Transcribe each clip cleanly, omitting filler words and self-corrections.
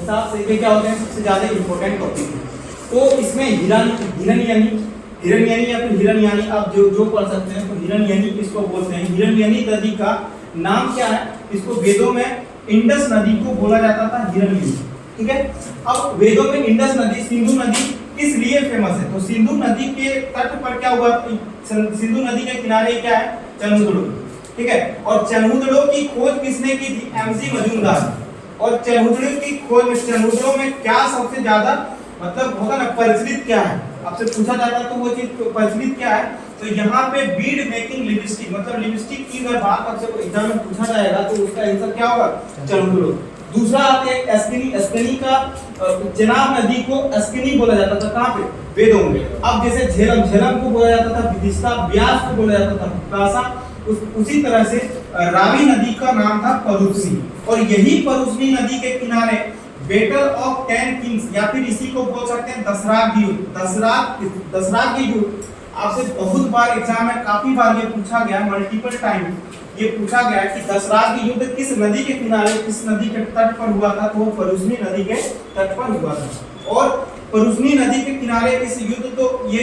हिसाब से ये क्या होते हैं सबसे ज्यादा इंपॉर्टेंट टॉपिक है। तो इसमें हिरण्यनी या फिर हिरण्यानी आप जो पढ़ सकते हैं। तो हिरण्यनी किसको बोलते हैं? हिरण्यनी नदी का नाम क्या है? इसको वेदों में इंडस नदी को बोला जाता था हिरण्यनी। ठीक है, अब वेदों में इंडस नदी, सिंधु नदी किस लिए फेमस है? तो सिंधु नदी के तट पर क्या हुआ? सिंधु नदी के किनारे क्या है? चनहुदड़ो। ठीक है, और चनहुदड़ो की खोज किसने की थी? एमसी मजूमदार। और चनहुदड़ो में क्या सबसे ज्यादा मतलब होगा ना प्रचलित क्या है? आपसे पूछा जाता तो वो चीज प्रचलित क्या है? तो यहाँ पे बीड मेकिंग लिपस्टिक, मतलब लिपस्टिक की अगर बात आपसे एग्जाम में पूछा जाएगा तो उसका आंसर क्या होगा? चनहुदड़ो। दूसरा आते हैं अस्कनी का चेनाब नदी को अस्कनी बोला जाता था। कहाँ पे? वेदों में। अब जैसे झेलम को बोला जाता था विदिशा, ब्यास को बोला जाता था कासा, उसी तरह से रावी नदी का नाम था परुस्नी। और यही परुस्नी नदी के किनारे बैटल ऑफ 10 किंग्स या फिर इसी को बोल सकते हैं दसराग युद्ध। दसराग के युद्ध आपसे बहुत बार एग्जाम में काफी बार ये पूछा गया, मल्टीपल टाइम ये पूछा गया कि दसराग युद्ध किस नदी के किनारे, किस नदी के तट पर हुआ था? तो वो परुस्नी नदी के तट पर हुआ था। और परुस्नी नदी के किनारे इस ये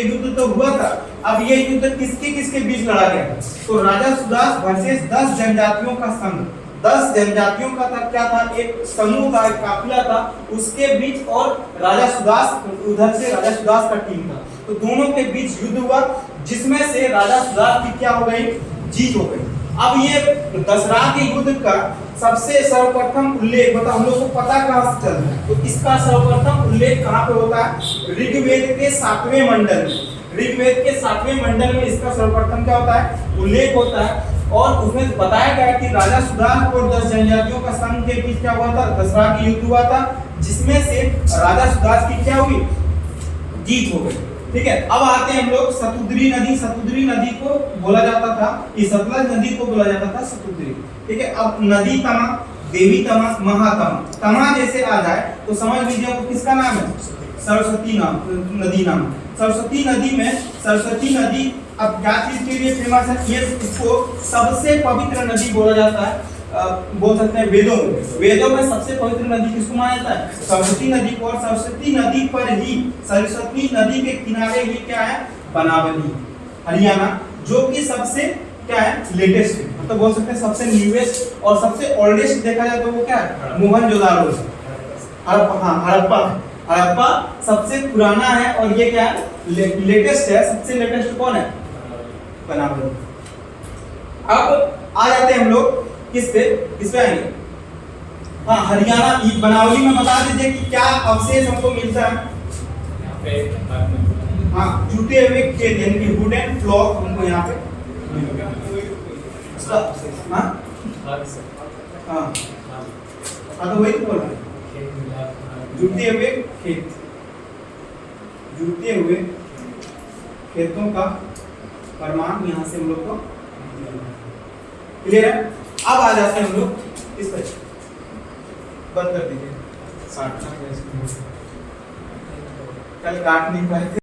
युद्ध तो हुआ था। अब ये युद्ध किसके बीच लड़ा गया? तो राजा सुदास वर्सेस 10 जनजातियों का संघ। 10 जनजातियों का था, क्या था? एक समूह था, एक काफिला था, उसके बीच और राजा सुदास, उधर से राजा सुदास का टीम था। तो दोनों के बीच युद्ध हुआ जिसमें से राजा सुदास की क्या हो गई? जीत हो गई। अब ये दसराग के युद्ध का सबसे सर्वप्रथम उल्लेख मतलब हम लोग को पता कहां से चलता है? तो इसका सर्वप्रथम उल्लेख कहां पे होता है? ऋग्वेद के 7वें मंडल में। ऋग्वेद के 7वें मंडल में इसका सर्वप्रथम क्या होता है? उल्लेख होता है। और उसमें बताया गया कि राजा सुदास और 10 जनजातियों का संघ के बीच क्या हुआ था? दसराग युद्ध हुआ था, जिसमें से राजा सुदास की क्या हुई? जीत हो गई। ठीक है, अब आते हैं हम लोग सतुद्री नदी। सतुद्री नदी को बोला जाता था, इस सतलज नदी को बोला जाता था सतुद्री। ठीक है, अब नदी तमा, देवी तमा, महातमा। तमा जैसे आ जाए तो समझ लीजिए वो किसका नाम है? सरस्वती नदी नाम। सरस्वती नदी में सरस्वती नदी अब क्या चीज के लिए फेमस है? ये इसको सबसे पवित्र नदी बोला जाता है। बोल सकते हैं वेदों में सबसे पवित्र नदी किसको माना जाता है? सरस्वती नदी को। और सरस्वती नदी पर ही, सरस्वती नदी के किनारे ही क्या है? बनावली, हरियाणा, जो कि सबसे क्या है? लेटेस्ट है, मतलब बोल सकते हैं सबसे न्यूएस्ट और सबसे ओल्डेस्ट देखा जाए तो वो क्या है? मोहनजोदारो। हड़प्पा सबसे पुराना है और ये क्या है? लेटेस्ट है। सबसे लेटेस्ट कौन है? बनावली। अब आ जाते हैं हम लोग किस पे आएंगे? हाँ, हरियाणा। बनावली में बता दीजिए कि क्या अवशेष हमको मिलता है? हाँ, जूते हुए खेत यानी कि वुडन फ्लॉक हमको यहाँ पे तो वही तो बोल रहे हैं, जूते हुए खेत, जूते हुए खेतों का प्रमाण यहाँ से हम लोग को क्लियर है। अब आ जाते हैं हम लोग इस पर, बंद कर दीजिए, कल काट नहीं पाए थे।